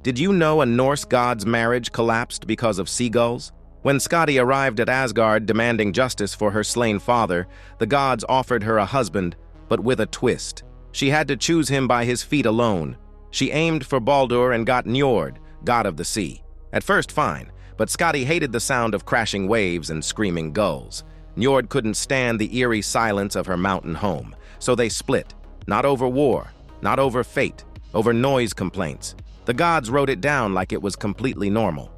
Did you know a Norse god's marriage collapsed because of seagulls? When Skadi arrived at Asgard demanding justice for her slain father, the gods offered her a husband, but with a twist. She had to choose him by his feet alone. She aimed for Baldur and got Njord, god of the sea. At first fine, but Skadi hated the sound of crashing waves and screaming gulls. Njord couldn't stand the eerie silence of her mountain home, so they split. Not over war, not over fate, over noise complaints. The gods wrote it down like it was completely normal.